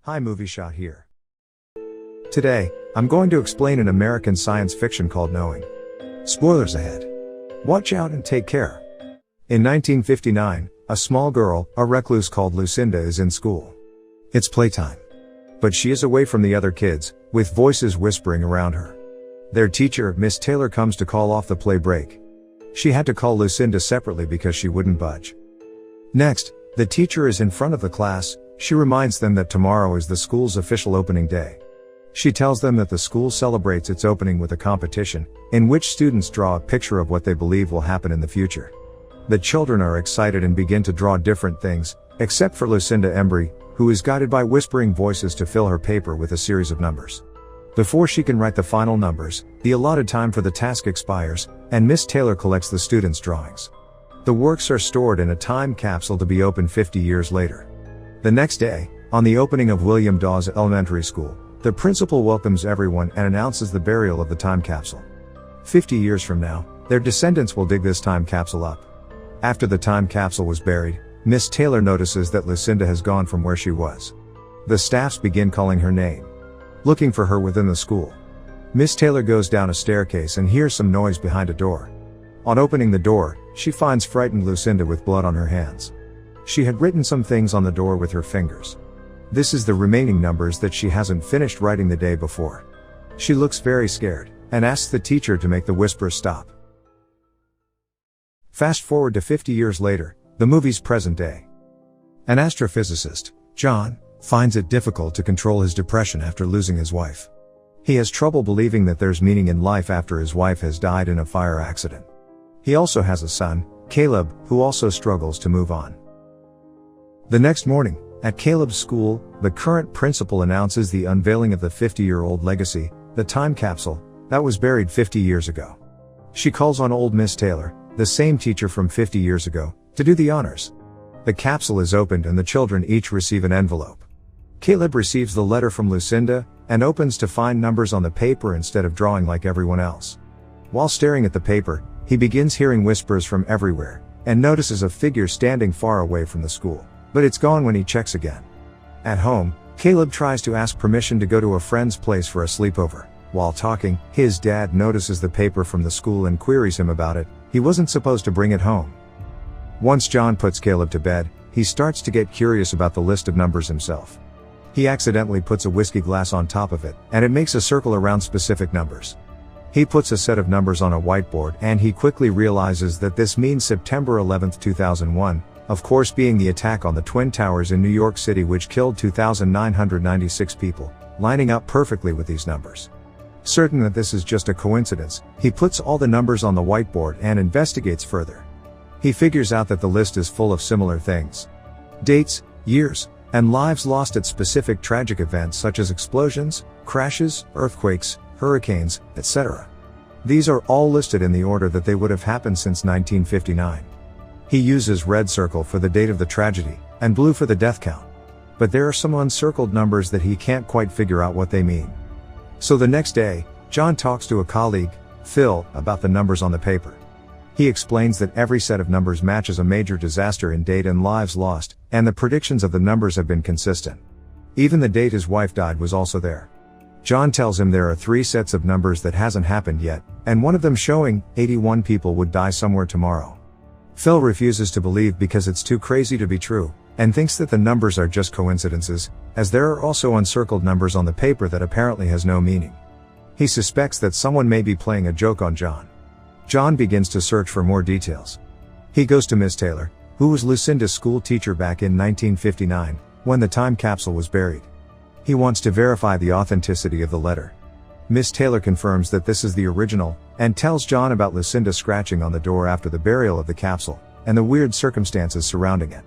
Hi, Movie Shot here. Today, I'm going to explain an American science fiction called Knowing. Spoilers ahead. Watch out and take care. In 1959, a small girl, a recluse called Lucinda, is in school. It's playtime. But she is away from the other kids, with voices whispering around her. Their teacher, Miss Taylor, comes to call off the play break. She had to call Lucinda separately because she wouldn't budge. Next, the teacher is in front of the class. She reminds them that tomorrow is the school's official opening day. She tells them that the school celebrates its opening with a competition, in which students draw a picture of what they believe will happen in the future. The children are excited and begin to draw different things, except for Lucinda Embry, who is guided by whispering voices to fill her paper with a series of numbers. Before she can write the final numbers, the allotted time for the task expires, and Miss Taylor collects the students' drawings. The works are stored in a time capsule to be opened 50 years later. The next day, on the opening of William Dawes Elementary School, the principal welcomes everyone and announces the burial of the time capsule. 50 years from now, their descendants will dig this time capsule up. After the time capsule was buried, Miss Taylor notices that Lucinda has gone from where she was. The staffs begin calling her name, looking for her within the school. Miss Taylor goes down a staircase and hears some noise behind a door. On opening the door, she finds frightened Lucinda with blood on her hands. She had written some things on the door with her fingers. This is the remaining numbers that she hasn't finished writing the day before. She looks very scared, and asks the teacher to make the whispers stop. Fast forward to 50 years later, the movie's present day. An astrophysicist, John, finds it difficult to control his depression after losing his wife. He has trouble believing that there's meaning in life after his wife has died in a fire accident. He also has a son, Caleb, who also struggles to move on. The next morning, at Caleb's school, the current principal announces the unveiling of the 50-year-old legacy, the time capsule, that was buried 50 years ago. She calls on old Miss Taylor, the same teacher from 50 years ago, to do the honors. The capsule is opened and the children each receive an envelope. Caleb receives the letter from Lucinda, and opens to find numbers on the paper instead of drawing like everyone else. While staring at the paper, he begins hearing whispers from everywhere, and notices a figure standing far away from the school. But it's gone when he checks again. At home, Caleb tries to ask permission to go to a friend's place for a sleepover. While talking, his dad notices the paper from the school and queries him about it. He wasn't supposed to bring it home. Once John puts Caleb to bed, he starts to get curious about the list of numbers himself. He accidentally puts a whiskey glass on top of it, and it makes a circle around specific numbers. He puts a set of numbers on a whiteboard, and he quickly realizes that this means September 11, 2001, of course being the attack on the Twin Towers in New York City, which killed 2,996 people, lining up perfectly with these numbers. Certain that this is just a coincidence, he puts all the numbers on the whiteboard and investigates further. He figures out that the list is full of similar things. Dates, years, and lives lost at specific tragic events such as explosions, crashes, earthquakes, hurricanes, etc. These are all listed in the order that they would have happened since 1959. He uses red circle for the date of the tragedy, and blue for the death count. But there are some uncircled numbers that he can't quite figure out what they mean. So the next day, John talks to a colleague, Phil, about the numbers on the paper. He explains that every set of numbers matches a major disaster in date and lives lost, and the predictions of the numbers have been consistent. Even the date his wife died was also there. John tells him there are 3 sets of numbers that hasn't happened yet, and one of them showing 81 people would die somewhere tomorrow. Phil refuses to believe because it's too crazy to be true, and thinks that the numbers are just coincidences, as there are also uncircled numbers on the paper that apparently has no meaning. He suspects that someone may be playing a joke on John. John begins to search for more details. He goes to Miss Taylor, who was Lucinda's school teacher back in 1959, when the time capsule was buried. He wants to verify the authenticity of the letter. Miss Taylor confirms that this is the original, and tells John about Lucinda scratching on the door after the burial of the capsule, and the weird circumstances surrounding it.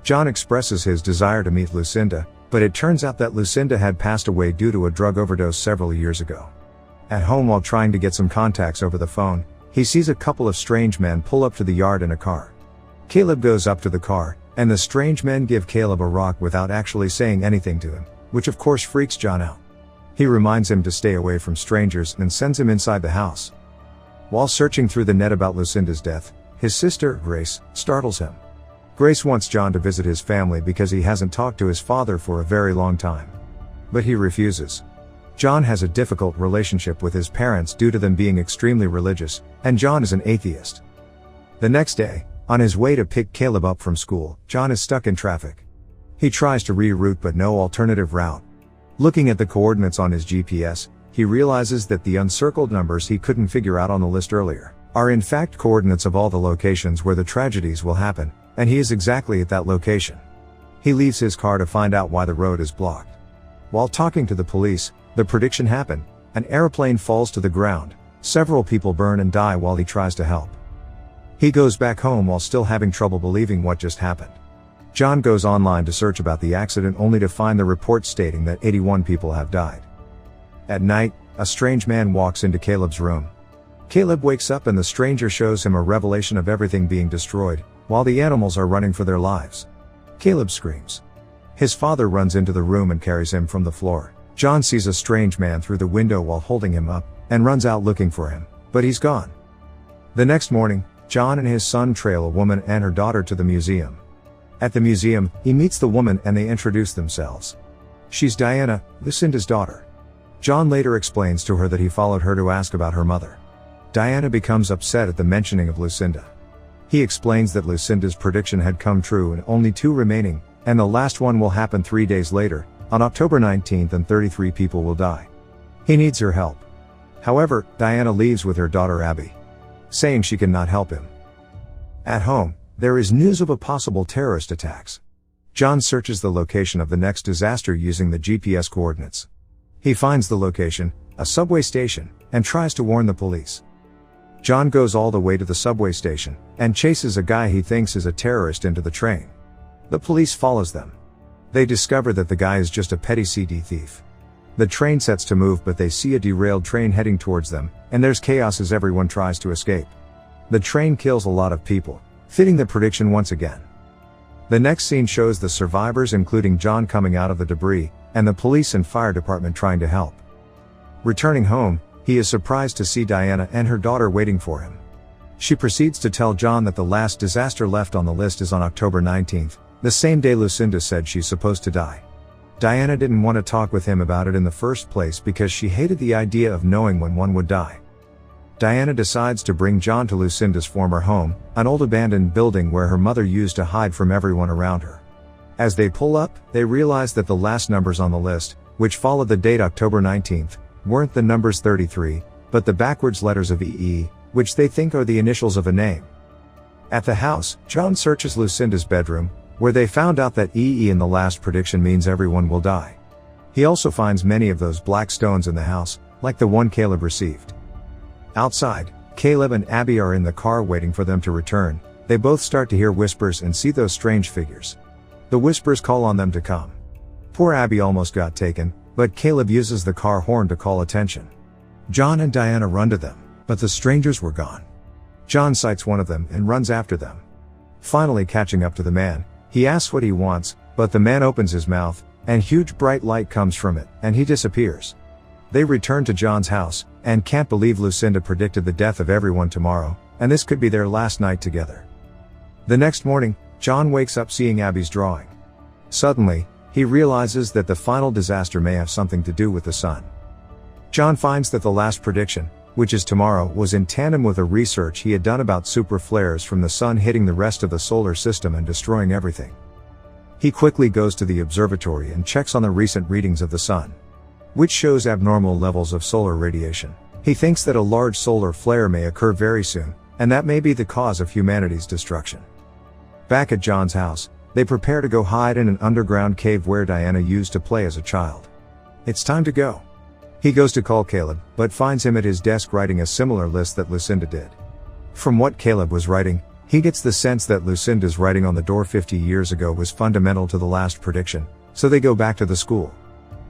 John expresses his desire to meet Lucinda, but it turns out that Lucinda had passed away due to a drug overdose several years ago. At home, while trying to get some contacts over the phone, he sees a couple of strange men pull up to the yard in a car. Caleb goes up to the car, and the strange men give Caleb a rock without actually saying anything to him, which of course freaks John out. He reminds him to stay away from strangers and sends him inside the house. While searching through the net about Lucinda's death, his sister, Grace, startles him. Grace wants John to visit his family because he hasn't talked to his father for a very long time. but he refuses. John has a difficult relationship with his parents due to them being extremely religious, and John is an atheist. The next day, on his way to pick Caleb up from school, John is stuck in traffic. He tries to reroute but no alternative route. Looking at the coordinates on his GPS, he realizes that the uncircled numbers he couldn't figure out on the list earlier are in fact coordinates of all the locations where the tragedies will happen, and he is exactly at that location. He leaves his car to find out why the road is blocked. While talking to the police, the prediction happened: an airplane falls to the ground, several people burn and die while he tries to help. He goes back home while still having trouble believing what just happened. John goes online to search about the accident only to find the report stating that 81 people have died. At night, a strange man walks into Caleb's room. Caleb wakes up and the stranger shows him a revelation of everything being destroyed, while the animals are running for their lives. Caleb screams. His father runs into the room and carries him from the floor. John sees a strange man through the window while holding him up, and runs out looking for him, but he's gone. The next morning, John and his son trail a woman and her daughter to the museum. At the museum, he meets the woman and they introduce themselves. She's Diana, Lucinda's daughter. John later explains to her that he followed her to ask about her mother. Diana becomes upset at the mentioning of Lucinda. He explains that Lucinda's prediction had come true and only 2 remaining, and the last one will happen 3 days later, on October 19th, and 33 people will die. He needs her help. However, Diana leaves with her daughter Abby, saying she cannot help him. At home, there is news of a possible terrorist attacks. John searches the location of the next disaster using the GPS coordinates. He finds the location, a subway station, and tries to warn the police. John goes all the way to the subway station, and chases a guy he thinks is a terrorist into the train. The police follows them. They discover that the guy is just a petty CD thief. The train sets to move but they see a derailed train heading towards them, and there's chaos as everyone tries to escape. The train kills a lot of people, fitting the prediction once again. The next scene shows the survivors including John coming out of the debris, and the police and fire department trying to help. Returning home, he is surprised to see Diana and her daughter waiting for him. She proceeds to tell John that the last disaster left on the list is on October 19th, the same day Lucinda said she's supposed to die. Diana didn't want to talk with him about it in the first place because she hated the idea of knowing when one would die. Diana decides to bring John to Lucinda's former home, an old abandoned building where her mother used to hide from everyone around her. As they pull up, they realize that the last numbers on the list, which followed the date October 19th, weren't the numbers 33, but the backwards letters of EE, which they think are the initials of a name. At the house, John searches Lucinda's bedroom, where they found out that EE in the last prediction means everyone will die. He also finds many of those black stones in the house, like the one Caleb received. Outside, Caleb and Abby are in the car waiting for them to return. They both start to hear whispers and see those strange figures. The whispers call on them to come. Poor Abby almost got taken, but Caleb uses the car horn to call attention. John and Diana run to them, but the strangers were gone. John sights one of them and runs after them. Finally catching up to the man, he asks what he wants, but the man opens his mouth, and huge bright light comes from it, and he disappears. They return to John's house, and can't believe Lucinda predicted the death of everyone tomorrow, and this could be their last night together. The next morning, John wakes up seeing Abby's drawing. Suddenly, he realizes that the final disaster may have something to do with the sun. John finds that the last prediction, which is tomorrow, was in tandem with a research he had done about super flares from the sun hitting the rest of the solar system and destroying everything. He quickly goes to the observatory and checks on the recent readings of the sun, which shows abnormal levels of solar radiation. He thinks that a large solar flare may occur very soon, and that may be the cause of humanity's destruction. Back at John's house, they prepare to go hide in an underground cave where Diana used to play as a child. It's time to go. He goes to call Caleb, but finds him at his desk writing a similar list that Lucinda did. From what Caleb was writing, he gets the sense that Lucinda's writing on the door 50 years ago was fundamental to the last prediction, so they go back to the school.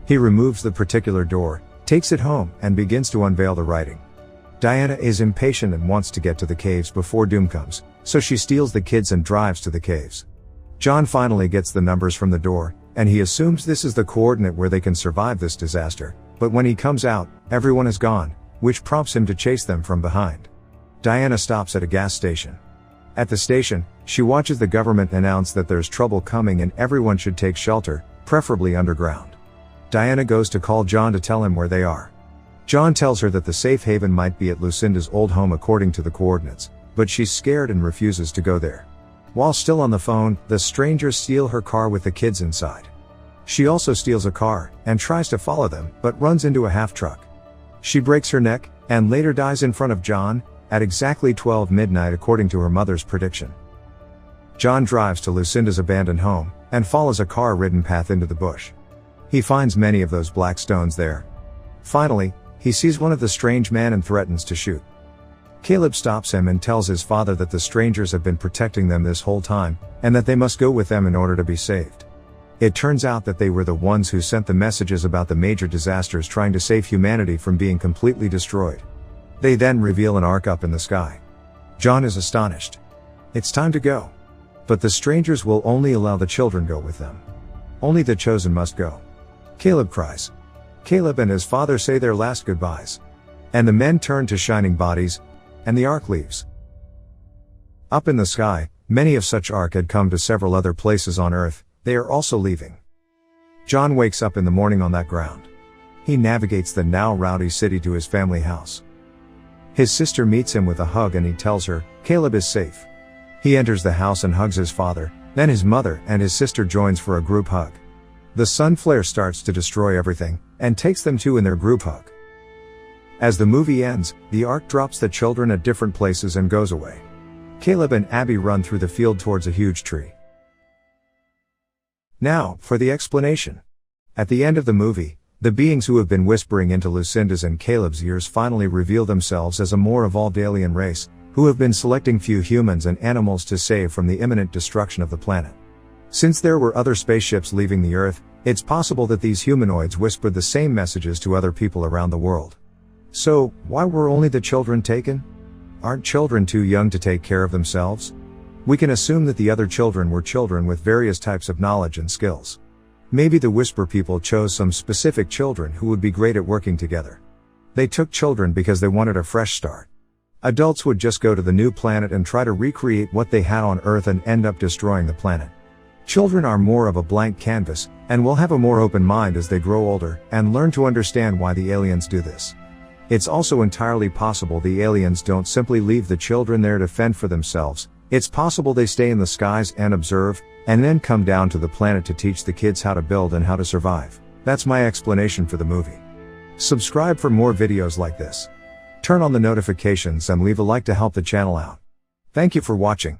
He removes the particular door, takes it home, and begins to unveil the writing. Diana is impatient and wants to get to the caves before doom comes, so she steals the kids and drives to the caves. John finally gets the numbers from the door, and he assumes this is the coordinate where they can survive this disaster, but when he comes out, everyone is gone, which prompts him to chase them from behind. Diana stops at a gas station. At the station, she watches the government announce that there's trouble coming and everyone should take shelter, preferably underground. Diana goes to call John to tell him where they are. John tells her that the safe haven might be at Lucinda's old home according to the coordinates, but she's scared and refuses to go there. While still on the phone, the strangers steal her car with the kids inside. She also steals a car, and tries to follow them, but runs into a half-truck. She breaks her neck, and later dies in front of John, at exactly 12 midnight according to her mother's prediction. John drives to Lucinda's abandoned home, and follows a car-ridden path into the bush. He finds many of those black stones there. Finally, he sees one of the strange men and threatens to shoot. Caleb stops him and tells his father that the strangers have been protecting them this whole time, and that they must go with them in order to be saved. It turns out that they were the ones who sent the messages about the major disasters trying to save humanity from being completely destroyed. They then reveal an ark up in the sky. John is astonished. It's time to go. But the strangers will only allow the children go with them. Only the chosen must go. Caleb cries. Caleb and his father say their last goodbyes. And the men turn to shining bodies, and the ark leaves. Up in the sky, many of such ark had come to several other places on earth. They are also leaving. John wakes up in the morning on that ground. He navigates the now rowdy city to his family house. His sister meets him with a hug and he tells her, Caleb is safe. He enters the house and hugs his father, then his mother and his sister joins for a group hug. The sun flare starts to destroy everything, and takes them too in their group hug. As the movie ends, the ark drops the children at different places and goes away. Caleb and Abby run through the field towards a huge tree. Now, for the explanation. At the end of the movie, the beings who have been whispering into Lucinda's and Caleb's ears finally reveal themselves as a more evolved alien race, who have been selecting few humans and animals to save from the imminent destruction of the planet. Since there were other spaceships leaving the Earth, it's possible that these humanoids whispered the same messages to other people around the world. So, why were only the children taken? Aren't children too young to take care of themselves? We can assume that the other children were children with various types of knowledge and skills. Maybe the Whisper people chose some specific children who would be great at working together. They took children because they wanted a fresh start. Adults would just go to the new planet and try to recreate what they had on Earth and end up destroying the planet. Children are more of a blank canvas, and will have a more open mind as they grow older, and learn to understand why the aliens do this. It's also entirely possible the aliens don't simply leave the children there to fend for themselves. It's possible they stay in the skies and observe, and then come down to the planet to teach the kids how to build and how to survive. That's my explanation for the movie. Subscribe for more videos like this. Turn on the notifications and leave a like to help the channel out. Thank you for watching.